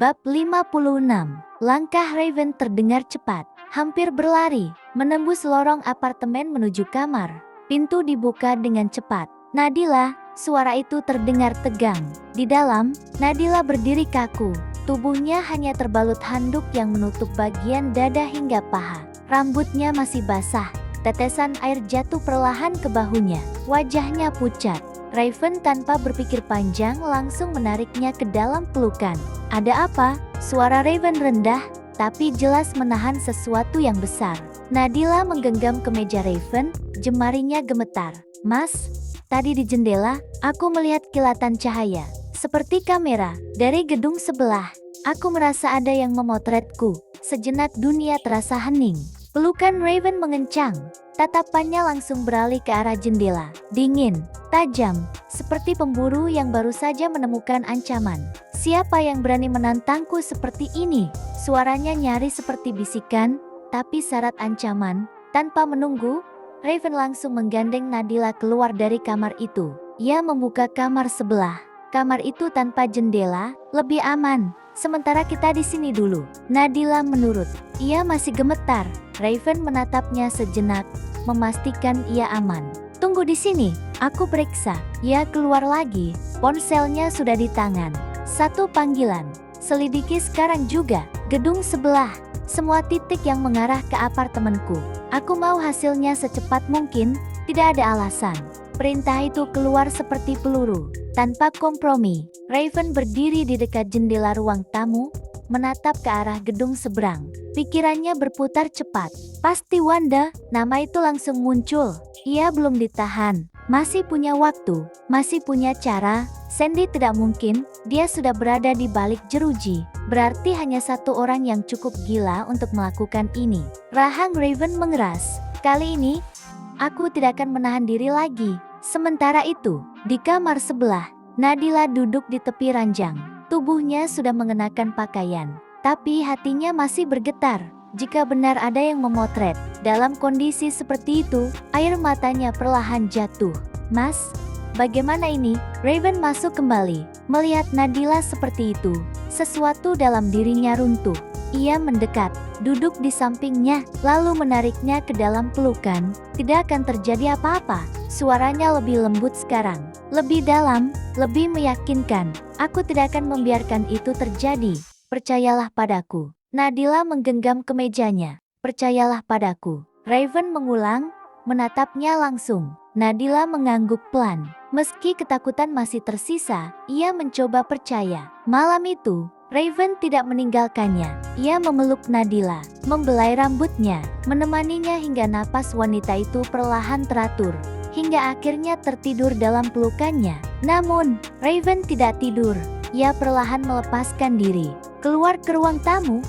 Bab 56. Langkah Raven terdengar cepat, hampir berlari, menembus lorong apartemen menuju kamar. Pintu dibuka dengan cepat. Nadila, suara itu terdengar tegang. Di dalam, Nadila berdiri kaku. Tubuhnya hanya terbalut handuk yang menutup bagian dada hingga paha. Rambutnya masih basah. Tetesan air jatuh perlahan ke bahunya. Wajahnya pucat. Raven tanpa berpikir panjang langsung menariknya ke dalam pelukan. Ada apa? Suara Raven rendah, tapi jelas menahan sesuatu yang besar. Nadila menggenggam kemeja Raven, jemarinya gemetar. Mas, tadi di jendela, aku melihat kilatan cahaya. Seperti kamera, dari gedung sebelah. Aku merasa ada yang memotretku. Sejenak dunia terasa hening. Pelukan Raven mengencang. Tatapannya langsung beralih ke arah jendela. Dingin, tajam, seperti pemburu yang baru saja menemukan ancaman. Siapa yang berani menantangku seperti ini? Suaranya nyaris seperti bisikan, tapi syarat ancaman. Tanpa menunggu, Raven langsung menggandeng Nadila keluar dari kamar itu. Ia membuka kamar sebelah. Kamar itu tanpa jendela, lebih aman. Sementara kita di sini dulu. Nadila menurut. Ia masih gemetar. Raven menatapnya sejenak, memastikan ia aman. Tunggu di sini, aku periksa. Ia keluar lagi. Ponselnya sudah di tangan. Satu panggilan. Selidiki sekarang juga. Gedung sebelah. Semua titik yang mengarah ke apartemenku. Aku mau hasilnya secepat mungkin. Tidak ada alasan. Perintah itu keluar seperti peluru. Tanpa kompromi, Raven berdiri di dekat jendela ruang tamu, menatap ke arah gedung seberang. Pikirannya berputar cepat. Pasti Wanda, nama itu langsung muncul. Ia belum ditahan. Masih punya waktu, masih punya cara. Sandy tidak mungkin, dia sudah berada di balik jeruji. Berarti hanya satu orang yang cukup gila untuk melakukan ini. Rahang Raven mengeras. Kali ini, aku tidak akan menahan diri lagi. Sementara itu, di kamar sebelah, Nadila duduk di tepi ranjang. Tubuhnya sudah mengenakan pakaian, tapi hatinya masih bergetar. Jika benar ada yang memotret, dalam kondisi seperti itu, air matanya perlahan jatuh. Mas, bagaimana ini? Raven masuk kembali. Melihat Nadila seperti itu, sesuatu dalam dirinya runtuh. Ia mendekat, duduk di sampingnya, lalu menariknya ke dalam pelukan. Tidak akan terjadi apa-apa. Suaranya lebih lembut sekarang, lebih dalam, lebih meyakinkan. Aku tidak akan membiarkan itu terjadi. Percayalah padaku. Nadila menggenggam kemejanya. Percayalah padaku. Raven mengulang, menatapnya langsung. Nadila mengangguk pelan. Meski ketakutan masih tersisa, ia mencoba percaya. Malam itu, Raven tidak meninggalkannya. Ia memeluk Nadila, membelai rambutnya, menemaninya hingga napas wanita itu perlahan teratur, hingga akhirnya tertidur dalam pelukannya. Namun, Raven tidak tidur. Ia perlahan melepaskan diri, keluar ke ruang tamu,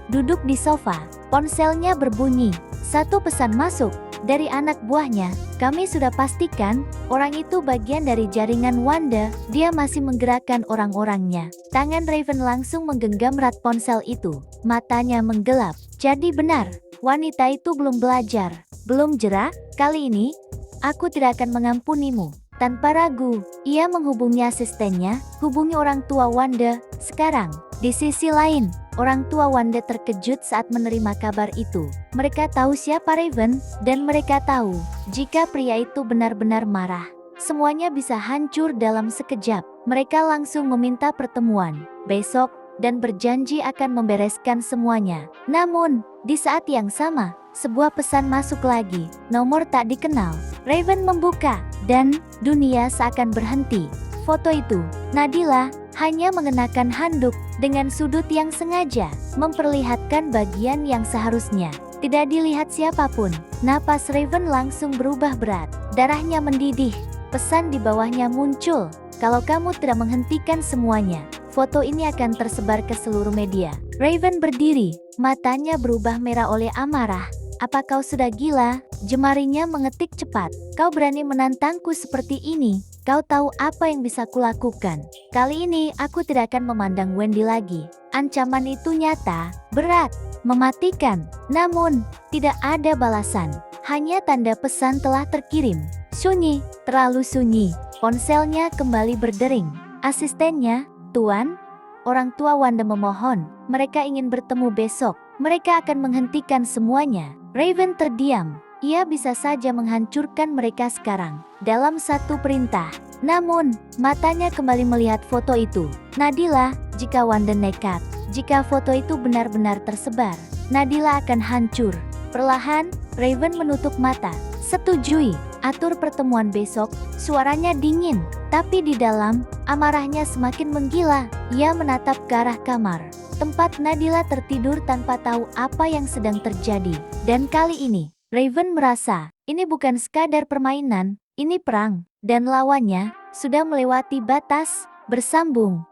duduk di sofa. Ponselnya berbunyi. Satu pesan masuk dari anak buahnya. Kami sudah pastikan orang itu bagian dari jaringan Wanda. Dia masih menggerakkan orang-orangnya. Tangan Raven langsung menggenggam rat ponsel itu. Matanya menggelap. Jadi benar, wanita itu belum belajar, belum jera. Kali ini, aku tidak akan mengampunimu. Tanpa ragu, ia menghubungi asistennya, hubungi orang tua Wanda. Sekarang, di sisi lain, orang tua Wanda terkejut saat menerima kabar itu. Mereka tahu siapa Raven, dan mereka tahu, jika pria itu benar-benar marah, semuanya bisa hancur dalam sekejap. Mereka langsung meminta pertemuan besok, dan berjanji akan membereskan semuanya. Namun, di saat yang sama, sebuah pesan masuk lagi, nomor tak dikenal. Raven membuka, dan dunia seakan berhenti. Foto itu, Nadila hanya mengenakan handuk dengan sudut yang sengaja memperlihatkan bagian yang seharusnya tidak dilihat siapapun. Napas Raven langsung berubah berat, darahnya mendidih. Pesan di bawahnya muncul, kalau kamu tidak menghentikan semuanya, foto ini akan tersebar ke seluruh media. Raven berdiri, matanya berubah merah oleh amarah. Apa kau sudah gila? Jemarinya mengetik cepat. Kau berani menantangku seperti ini? Kau tahu apa yang bisa kulakukan? Kali ini aku tidak akan memandang Wendy lagi. Ancaman itu nyata, berat, mematikan. Namun, tidak ada balasan. Hanya tanda pesan telah terkirim. Sunyi, terlalu sunyi. Ponselnya kembali berdering. Asistennya, Tuan, Orang tua Wanda memohon, mereka ingin bertemu besok. Mereka akan menghentikan semuanya. Raven terdiam. Ia bisa saja menghancurkan mereka sekarang, dalam satu perintah. Namun, matanya kembali melihat foto itu. Nadila, jika Wanda nekat, jika foto itu benar-benar tersebar, Nadila akan hancur. Perlahan, Raven menutup mata. Setujui, atur pertemuan besok. Suaranya dingin, tapi di dalam, amarahnya semakin menggila. Ia menatap ke arah kamar, tempat Nadila tertidur tanpa tahu apa yang sedang terjadi. Dan kali ini, Raven merasa, ini bukan sekadar permainan, ini perang. Dan lawannya, sudah melewati batas, bersambung.